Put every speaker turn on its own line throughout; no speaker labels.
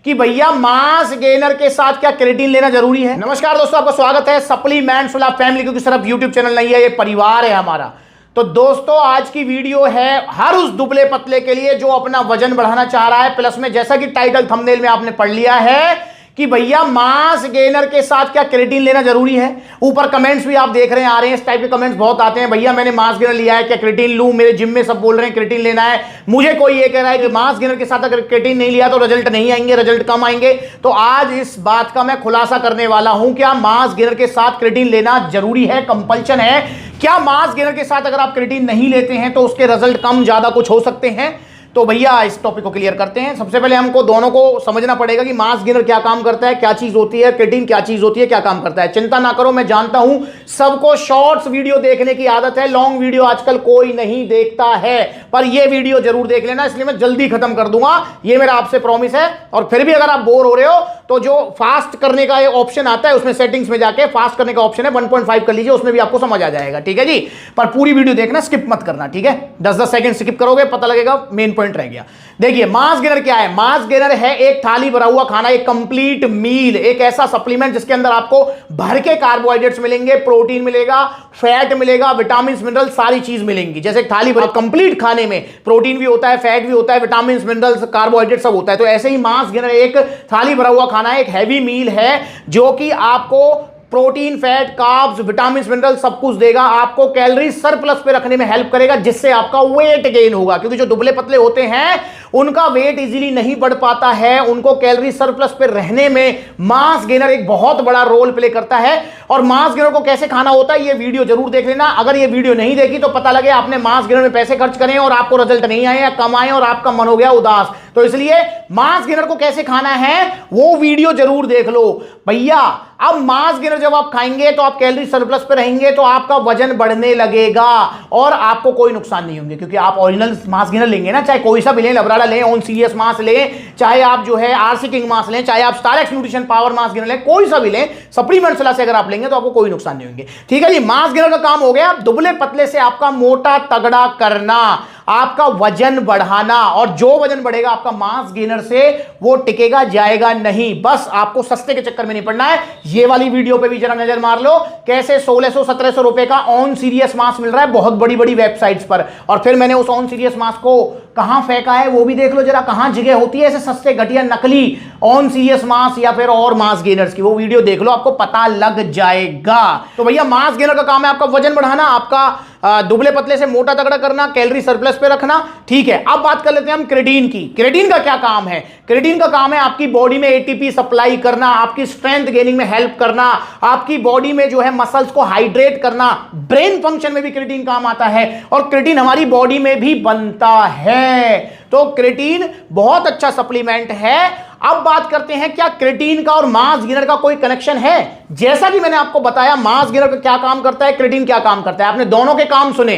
कि भैया mass gainer के साथ क्या क्रेटीन लेना जरूरी है। नमस्कार दोस्तों, आपका स्वागत है सप्लीमेंट्स वाला फैमिली, क्योंकि सिर्फ यूट्यूब चैनल नहीं है, ये परिवार है हमारा। तो दोस्तों आज की वीडियो है हर उस दुबले पतले के लिए जो अपना वजन बढ़ाना चाह रहा है, प्लस में जैसा कि टाइटल थंबनेल में आपने पढ़ लिया है कि भैया मास गेनर के साथ क्या क्रेटीन लेना जरूरी है। ऊपर कमेंट्स भी आप देख रहे हैं, आ रहे हैं, इस टाइप के कमेंट्स बहुत आते हैं, भैया मैंने मास गेनर लिया है, क्या क्रेटीन लूं, मेरे जिम में सब बोल रहे हैं क्रेटीन लेना है। मुझे कोई ये कह रहा है कि मास गेनर के साथ अगर क्रेटीन नहीं लिया तो रिजल्ट नहीं आएंगे, रिजल्ट कम आएंगे। तो आज इस बात का मैं खुलासा करने वाला हूं, क्या मास गेनर के साथ क्रेटीन लेना जरूरी है, कंपल्शन है। क्या मास गेनर के साथ अगर आप क्रेटीन नहीं लेते हैं तो उसके रिजल्ट कम ज्यादा कुछ हो सकते हैं। तो भैया इस टॉपिक को क्लियर करते हैं। सबसे पहले हमको दोनों को समझना पड़ेगा कि मास गेनर क्या काम करता है, क्या चीज होती है, क्रेटीन क्या चीज होती है, क्या काम करता है। चिंता ना करो, मैं जानता हूं सबको शॉर्ट्स वीडियो देखने की आदत है, लॉन्ग वीडियो आजकल कोई नहीं देखता है, पर यह वीडियो जरूर देख लेना, इसलिए मैं जल्दी खत्म कर दूंगा, ये मेरा आपसे प्रॉमिस है। और फिर भी अगर आप बोर हो रहे हो तो जो फास्ट करने का ऑप्शन आता है उसमें सेटिंग्स में जाके फास्ट करने का ऑप्शन है, 1.5 कर लीजिए, उसमें भी आपको समझ आ जाएगा। ठीक है जी, पर पूरी वीडियो देखना, स्किप मत करना। ठीक है, 10-10 सेकंड स्किप करोगे पता लगेगा मेन पॉइंट रह गया। देखिए मास गेनर क्या है। मास गेनर है एक थाली भरा हुआ खाना, एक कंप्लीट मील, एक ऐसा सप्लीमेंट जिसके अंदर आपको भर के कार्बोहाइड्रेट्स मिलेंगे, प्रोटीन मिलेगा, फैट मिलेगा, विटामिन मिनरल, सारी चीज मिलेंगी। जैसे एक थाली भरा कंप्लीट खाने में प्रोटीन भी होता है, फैट भी होता है, विटामिन मिनरल्स, कार्बोहाइड्रेट सब होता है। तो ऐसे ही मास गेनर एक थाली भरा हुआ खाना है, एक हैवी मील है जो कि आपको protein, fat, carbs, vitamin, mineral सब कुछ देगा, आपको कैलोरी सरप्लस पे रखने में हेल्प करेगा, जिससे आपका वेट गेन होगा। क्योंकि जो दुबले पतले होते हैं उनका वेट इजीली नहीं बढ़ पाता है, उनको कैलोरी सरप्लस पे रहने में मास गेनर एक बहुत बड़ा रोल प्ले करता है। और मास गेनर को कैसे खाना होता है ये वीडियो जरूर देख लेना। अगर ये वीडियो नहीं देखी तो पता लगे आपने मास गेनर में पैसे खर्च करें और आपको रिजल्ट नहीं आए या कम आए और आपका मन हो गया उदास। तो इसलिए मास गेनर को कैसे खाना है वो वीडियो जरूर देख लो भैया। अब मास गेनर जब आप खाएंगे तो आप कैलोरी सरप्लस पे रहेंगे, तो आपका वजन बढ़ने लगेगा और आपको कोई नुकसान नहीं होंगे, क्योंकि आप ओरिजिनल मास गेनर लेंगे ना, चाहे कोई सा भी लें, लबराडा लें, ऑन सीरियस मास लें, चाहे आप जो है आरसी किंग मास लें, चाहे आप star x nutrition power mass gainer लें, कोई सा भी लें, सप्लीमेंट्स से अगर आप लेंगे तो आपको कोई नुकसान नहीं होंगे। ठीक है जी, मास गेनर का काम हो गया दुबले पतले से आपका मोटा तगड़ा करना, आपका वजन बढ़ाना। और जो वजन बढ़ेगा आपका मास गेनर से वो टिकेगा जाएगा नहीं। बस आपको सस्ते के चक्कर में नहीं पड़ना है। ये वाली वीडियो पे भी जरा नजर मार लो, कैसे 1600-1700 रुपए का ऑन सीरियस मास मिल रहा है बहुत बड़ी बड़ी वेबसाइट्स पर। और फिर मैंने उस ऑन सीरियस मास को कहां फेंका है वो भी देख लो जरा, कहां जगह होती है ऐसे सस्ते घटिया नकली ऑन सीरियस मास या फिर और मास गेनर्स की, वो वीडियो देख लो, आपको पता लग जाएगा। तो भैया मास गेनर का काम है आपका वजन बढ़ाना, आपका दुबले पतले से मोटा तगड़ा करना, कैलोरी सरप्लस पे रखना। ठीक है, अब बात कर लेते हैं हम क्रेटीन की। क्रेटीन का क्या काम है। क्रेटीन का काम है आपकी बॉडी में एटीपी सप्लाई करना, आपकी स्ट्रेंथ गेनिंग में हेल्प करना, आपकी बॉडी में जो है मसल्स को हाइड्रेट करना, ब्रेन फंक्शन में भी क्रेटीन काम आता है, और क्रेटीन हमारी बॉडी में भी बनता है। तो क्रेटीन बहुत अच्छा सप्लीमेंट है। अब बात करते हैं क्या क्रेटीन का और मास गेनर का कोई कनेक्शन है। जैसा कि मैंने आपको बताया मास गेनर का क्या काम करता है, क्रेटीन क्या काम करता है, आपने दोनों के काम सुने,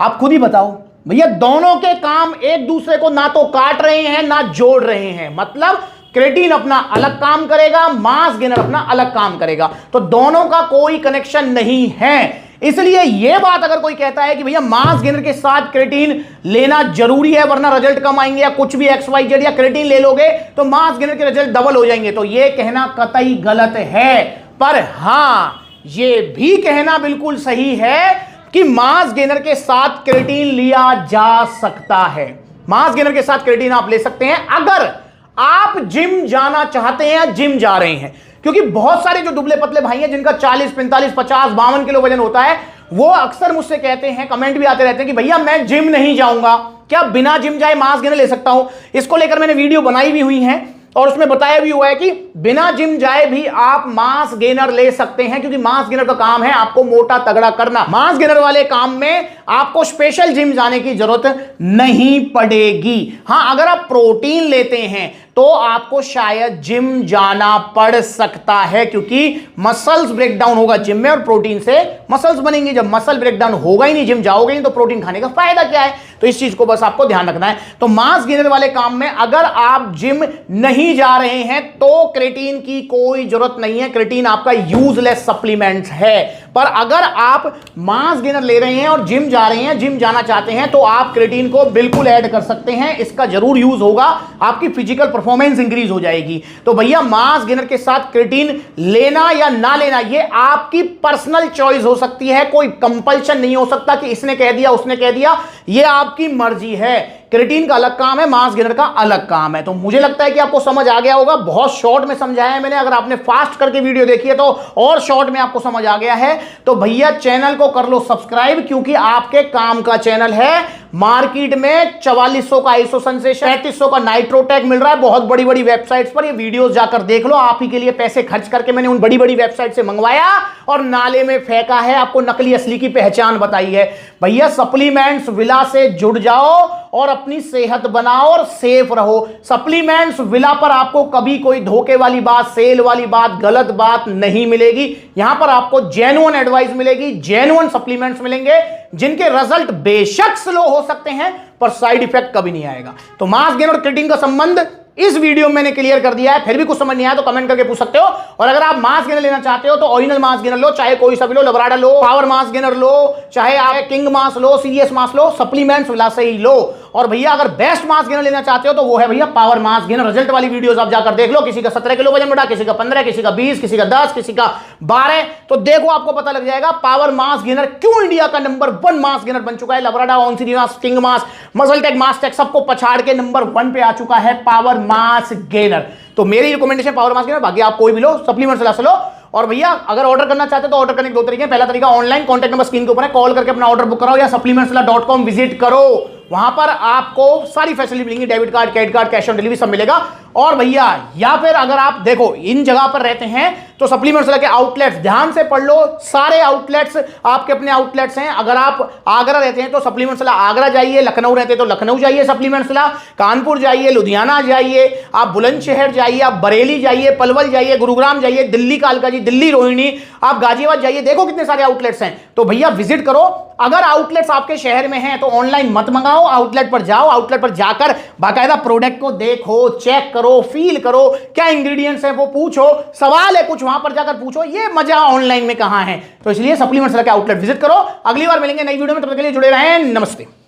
आप खुद ही बताओ भैया। दोनों के काम एक दूसरे को ना तो काट रहे हैं ना जोड़ रहे हैं, मतलब क्रेटीन अपना अलग काम करेगा, मास गेनर अपना अलग काम करेगा, तो दोनों का कोई कनेक्शन नहीं है। इसलिए यह बात अगर कोई कहता है कि भैया मास गेनर के साथ क्रेटीन लेना जरूरी है वरना रिजल्ट कम आएंगे, या कुछ भी XYZ, या क्रेटीन ले लोगे तो मास गेनर के रिजल्ट डबल हो जाएंगे, तो यह कहना कतई गलत है। पर हां यह भी कहना बिल्कुल सही है कि मास गेनर के साथ क्रेटीन लिया जा सकता है। मास गेनर के साथ क्रेटीन आप ले सकते हैं अगर आप जिम जाना चाहते हैं या जिम जा रहे हैं। क्योंकि बहुत सारे जो दुबले पतले भाई हैं जिनका 40, 45, 50, 52 किलो वजन होता है, वो अक्सर मुझसे कहते हैं, कमेंट भी आते रहते हैं कि भैया मैं जिम नहीं जाऊंगा, क्या बिना जिम जाए मास गेनर ले सकता हूं। इसको लेकर मैंने वीडियो बनाई भी हुई है और उसमें बताया भी हुआ है कि बिना जिम जाए भी आप मास गेनर ले सकते हैं, क्योंकि मास गेनर का काम है आपको मोटा तगड़ा करना। मास गेनर वाले काम में आपको स्पेशल जिम जाने की जरूरत नहीं पड़ेगी। हां, अगर आप प्रोटीन लेते हैं तो आपको शायद जिम जाना पड़ सकता है, क्योंकि मसल्स ब्रेकडाउन होगा जिम में और प्रोटीन से मसल्स बनेंगे। जब मसल ब्रेकडाउन होगा ही नहीं, जिम जाओगे नहीं, तो प्रोटीन खाने का फायदा क्या है। तो इस चीज को बस आपको ध्यान रखना है। तो मास गेनर वाले काम में अगर आप जिम नहीं जा रहे हैं तो क्रेटीन की कोई जरूरत नहीं है। क्रेटीन आपका यूजलेस सप्लीमेंट है। पर अगर आप मास गेनर ले रहे हैं और जिम जा रहे हैं, जिम जाना चाहते हैं, तो आप क्रिएटिन को बिल्कुल ऐड कर सकते हैं। इसका जरूर यूज होगा, आपकी फिजिकल परफॉर्मेंस इंक्रीज हो जाएगी। तो भैया मास गेनर के साथ क्रिएटिन लेना या ना लेना ये आपकी पर्सनल चॉइस हो सकती है, कोई कंपल्शन नहीं हो सकता कि इसने कह दिया उसने कह दिया, ये आपकी मर्जी है। क्रिएटिन का अलग काम है, मास गेनर का अलग काम है। तो मुझे लगता है कि आपको समझ आ गया होगा, बहुत शॉर्ट में समझाया है मैंने। अगर आपने फास्ट करके वीडियो देखी है तो और शॉर्ट में आपको समझ आ गया है। तो भैया चैनल को कर लो सब्सक्राइब, क्योंकि आपके काम का चैनल है। मार्केट में 4400 का आइसो सेंसेशन, 3500 का नाइट्रोटेक मिल रहा है बहुत बड़ी बड़ी वेबसाइट्स पर। ये वीडियोस जाकर देख लो, आप ही के लिए पैसे खर्च करके मैंने उन बड़ी बड़ी वेबसाइट से मंगवाया और नाले में फेंका है, आपको नकली असली की पहचान बताई है। भैया सप्लीमेंट्स विला से जुड़ जाओ और अपनी सेहत बनाओ और सेफ रहो। सप्लीमेंट्स विला पर आपको कभी कोई धोखे वाली बात, सेल वाली बात, गलत बात नहीं मिलेगी। यहां पर आपको जेन्युइन एडवाइस मिलेगी, जेन्युइन सप्लीमेंट्स मिलेंगे जिनके रिजल्ट बेशक स्लो हो सकते हैं पर साइड इफेक्ट कभी नहीं आएगा। तो मास गेन और क्रिएटिन का संबंध इस वीडियो में मैंने क्लियर कर दिया है। फिर भी कुछ समझ नहीं आया तो कमेंट करके पूछ सकते हो। और अगर आप मास गेनर लेना चाहते हो तो ओरिजिनल मास गेनर लो, चाहे कोई सा भी लो, लबराडा लो, पावर मास गेनर लो, चाहे आप किंग मास लो, सीरियस मास लो, सप्लीमेंट्स विला से ही लो। और भैया अगर बेस्ट मास गेनर लेना चाहते हो तो वो है भैया पावर मास गेनर। रिजल्ट वाली वीडियोस आप जाकर देख लो, किसी का 17 किलो वजन बढ़ा, किसी का 15, किसी का 20, किसी का 10, किसी का 12। तो देखो आपको पता लग जाएगा पावर मास गेनर क्यों इंडिया का नंबर 1 मास गेनर बन चुका है। लबराडा, ऑनसीरियस, किंग मास, मसलटेक, मासटेक सबको पछाड़ के नंबर 1 पे आ चुका है पावर मास गेनर। तो मेरी रिकमेंडेशन पावर मास गेनर, बाकी आप कोई भी लो, सप्लीमेंट्स विला से लो। और भैया अगर ऑर्डर करना चाहते हो तो ऑर्डर करने के 2 तरीके हैं। पहला तरीका ऑनलाइन, कॉन्टैक्ट नंबर स्क्रीन के ऊपर है, कॉल करके अपना ऑर्डर बुक कराओ, या supplementsvilla.com विजिट करो। वहां पर आपको सारी फैसिलिटी मिलेंगी, debit card, credit card, cash on delivery सब मिलेगा। और भैया या फिर अगर आप देखो इन जगह पर रहते हैं तो सप्लीमेंट्स विला के आउटलेट्स ध्यान से पढ़ लो, सारे आउटलेट्स आपके अपने आउटलेट्स हैं। अगर आप आगरा रहते हैं तो सप्लीमेंट्स विला आगरा जाइए, लखनऊ रहते हैं तो लखनऊ जाइए सप्लीमेंट्स विला, कानपुर जाइए, लुधियाना जाइए, आप बुलंदशहर जाइए, आप बरेली जाइए, पलवल जाइए, गुरुग्राम जाइए, दिल्ली कालकाजी, दिल्ली रोहिणी, आप गाजियाबाद जाइए, देखो कितने सारे आउटलेट्स हैं। तो भैया विजिट करो। अगर आउटलेट्स आपके शहर में हैं तो ऑनलाइन मत मंगाओ, आउटलेट पर जाओ, आउटलेट पर जाकर बाकायदा प्रोडक्ट को देखो, चेक करो, फील करो, क्या इंग्रेडिएंट्स हैं वो पूछो, सवाल है कुछ वहां पर जाकर पूछो, ये मजा ऑनलाइन में कहां है। तो इसलिए सप्लीमेंट्स विला के आउटलेट विजिट करो। अगली बार मिलेंगे नई वीडियो में, तब तक के लिए जुड़े रहें। नमस्ते।